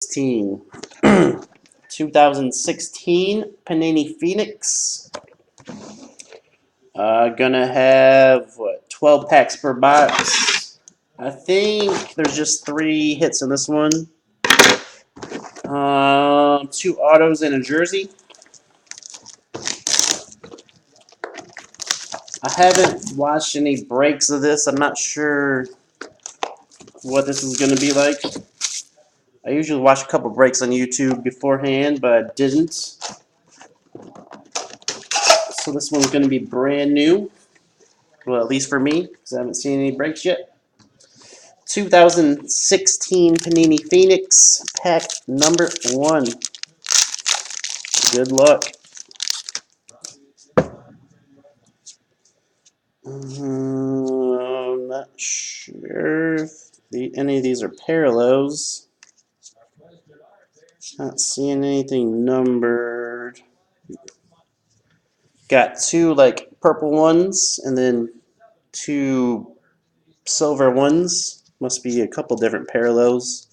2016 Panini Phoenix. Gonna have what 12 packs per box. I think there's just 3 hits in this one. 2 autos and a jersey. I haven't watched any breaks of this. I'm not sure what this is going to be like. I usually watch a couple breaks on YouTube beforehand, but I didn't. So this one's going to be brand new. Well, at least for me, because I haven't seen any breaks yet. 2016 Panini Phoenix, pack number 1. Good luck. I'm not sure if any of these are parallels. Not seeing anything numbered. Got 2 like purple ones and then 2 silver ones. Must be a couple different parallels.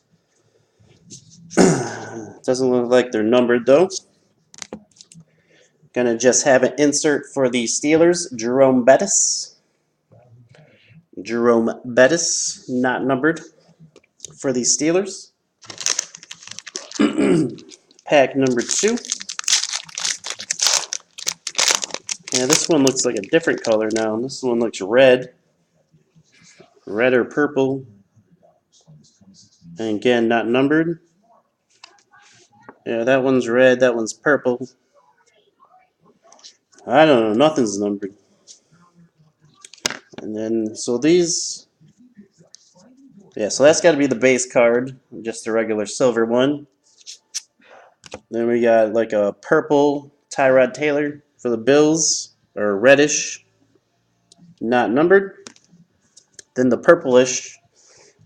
Doesn't look like they're numbered though. Gonna just have an insert for the Steelers, Jerome Bettis. Jerome Bettis, not numbered for the Steelers. Pack number 2. Yeah, this one looks like a different color now. This one looks red. Red or purple. And again, not numbered. Yeah, that one's red, that one's purple. I don't know, nothing's numbered. And then, so these, yeah, so that's got to be the base card, just a regular silver one. Then we got like a purple Tyrod Taylor for the Bills, or reddish, not numbered. Then the purplish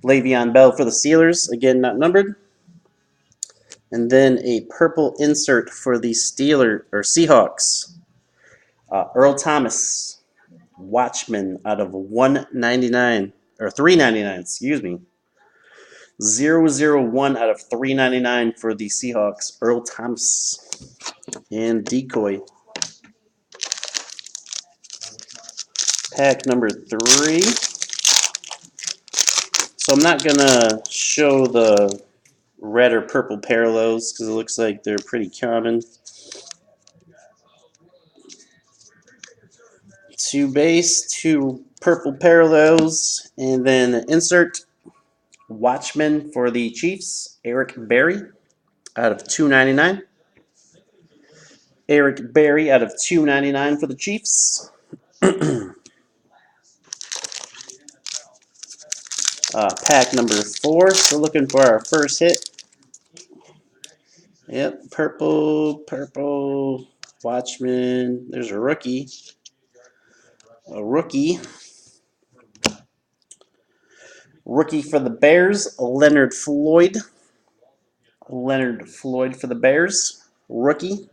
Le'Veon Bell for the Steelers, again not numbered. And then a purple insert for the Seahawks, Earl Thomas, Watchman out of 199 or 399, excuse me. 001 out of 399 for the Seahawks, Earl Thomas. And decoy. Pack number 3. So I'm not gonna show the red or purple parallels because it looks like they're pretty common. 2 base, 2 purple parallels, and then insert Watchman for the Chiefs, Eric Berry out of 299. Eric Berry out of 299 for the Chiefs. Pack number 4. So looking for our first hit. Yep, purple, Watchman. There's a rookie. Rookie for the Bears, Leonard Floyd. Leonard Floyd for the Bears, rookie.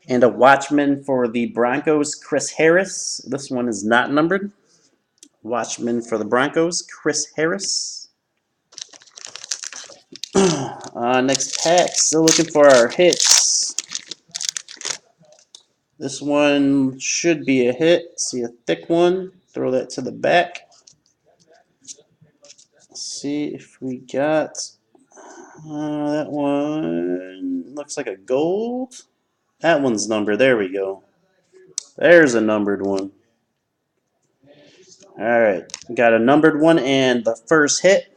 And a Watchman for the Broncos, Chris Harris. This one is not numbered. Watchman for the Broncos, Chris Harris. Next pack, still looking for our hits. This one should be a hit. See a thick one. Throw that to the back. See if we got that one. Looks like a gold. That one's numbered. There we go. There's a numbered one. All right, got a numbered one, and the first hit,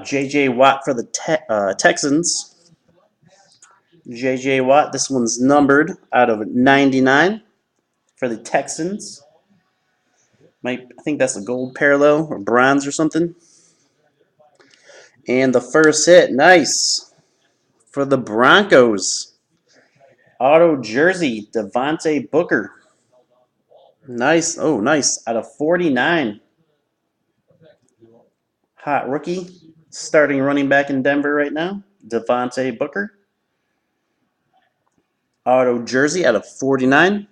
J.J. Watt for the Texans. J.J. Watt, this one's numbered out of 99 for the Texans. I think that's a gold parallel or bronze or something. And the first hit, nice, for the Broncos. Auto jersey, Devontae Booker. Nice, oh nice, out of 49. Hot rookie, starting running back in Denver right now, Devontae Booker. Auto jersey out of 49.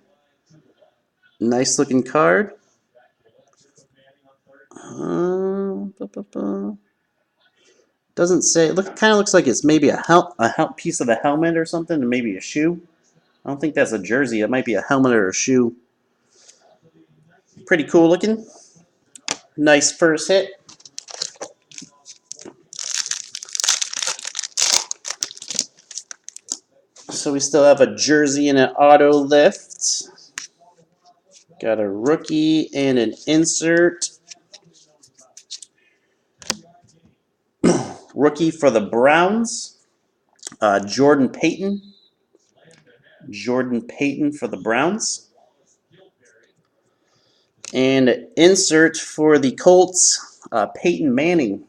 Nice looking card. Doesn't say. It kind of looks like it's maybe a piece of the helmet or something, and maybe a shoe. I don't think that's a jersey. It might be a helmet or a shoe. Pretty cool looking. Nice first hit. So we still have a jersey and an auto lift. Got a rookie and an insert. Rookie for the Browns, Jordan Payton. Jordan Payton for the Browns. And insert for the Colts, Peyton Manning.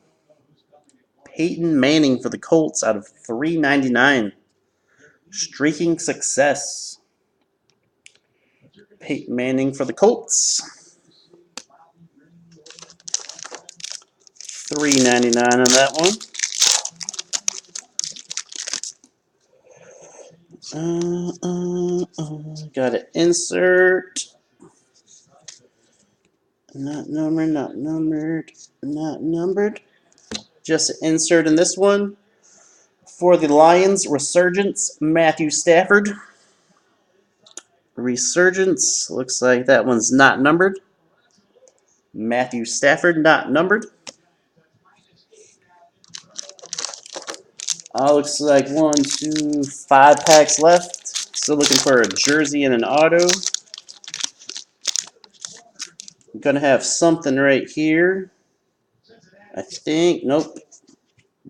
Peyton Manning for the Colts out of $3.99. Streaking success. Peyton Manning for the Colts. $3.99 on that one. Got an insert. Not numbered, not numbered, not numbered. Just an insert in this one. For the Lions, Resurgence, Matthew Stafford. Resurgence, looks like that one's not numbered. Matthew Stafford, not numbered. Looks like 1, 2, 5 packs left. Still looking for a jersey and an auto. I'm going to have something right here. I think, nope.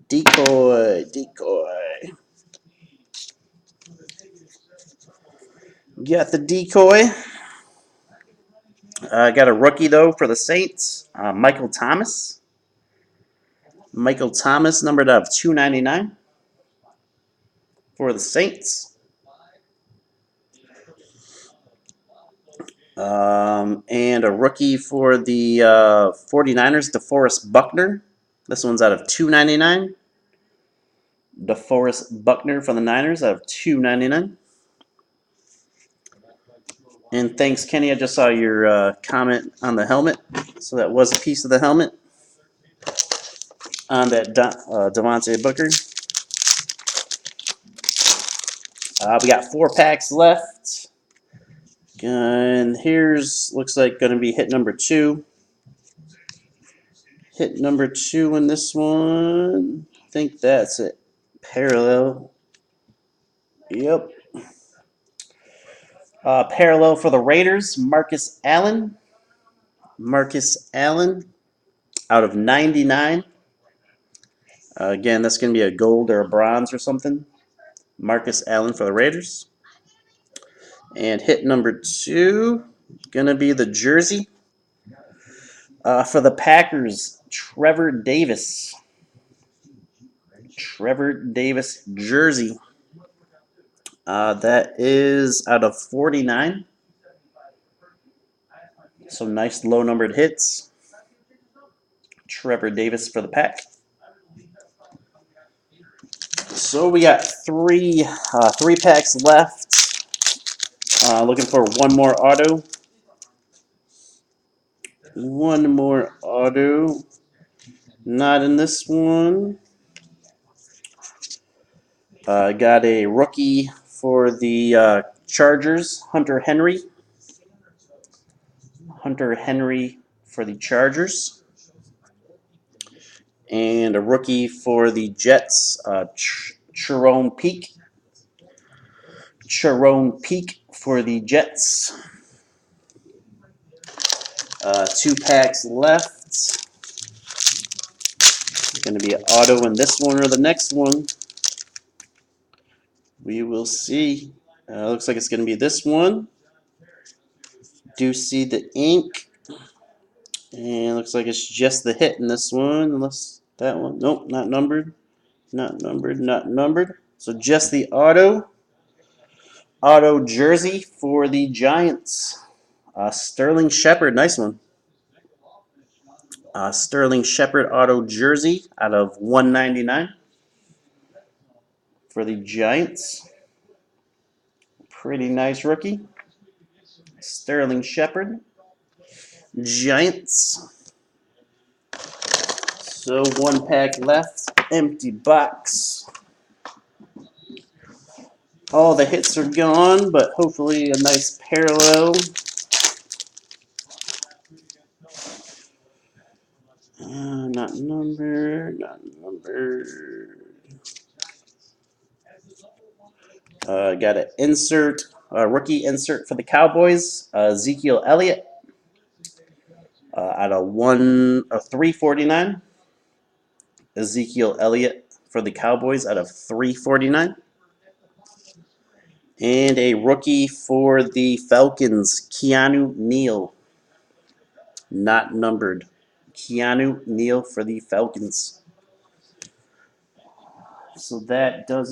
Decoy. Got the decoy. Got a rookie, though, for the Saints. Michael Thomas. Michael Thomas, numbered out of $2.99 for the Saints. And a rookie for the 49ers, DeForest Buckner. This one's out of $2.99. DeForest Buckner for the Niners out of $2.99. And thanks, Kenny. I just saw your comment on the helmet. So that was a piece of the helmet on that Devontae Booker. We got 4 packs left. And here's, looks like going to be hit number 2. Hit number 2 in this one. I think that's it. Parallel. Yep. Parallel for the Raiders, Marcus Allen. Marcus Allen out of 99. Again, that's going to be a gold or a bronze or something. Marcus Allen for the Raiders. And hit number 2, going to be the jersey. For the Packers, Trevor Davis. Trevor Davis jersey. That is out of 49. Some nice low-numbered hits. Trevor Davis for the Pack. So we got three packs left. Looking for one more auto. One more auto. Not in this one. Got a rookie for the Chargers, Hunter Henry. Hunter Henry for the Chargers. And a rookie for the Jets, Cherone Peak. Cherone Peak for the Jets. 2 packs left. Going to be an auto in this one or the next one. We will see. Looks like it's going to be this one. Do see the ink. And looks like it's just the hit in this one. Unless that one. Nope, not numbered. Not numbered, not numbered. So just the auto. Auto jersey for the Giants. Sterling Shepard, nice one. Sterling Shepard auto jersey out of $1.99 for the Giants. Pretty nice rookie. Sterling Shepard. Giants. So 1 pack left. Empty box. All the hits are gone, but hopefully a nice parallel. Not numbered, not numbered. Got an insert, rookie insert for the Cowboys. Ezekiel Elliott out of 349. Ezekiel Elliott for the Cowboys out of 349. And a rookie for the Falcons, Keanu Neal. Not numbered. Keanu Neal for the Falcons. So that does it.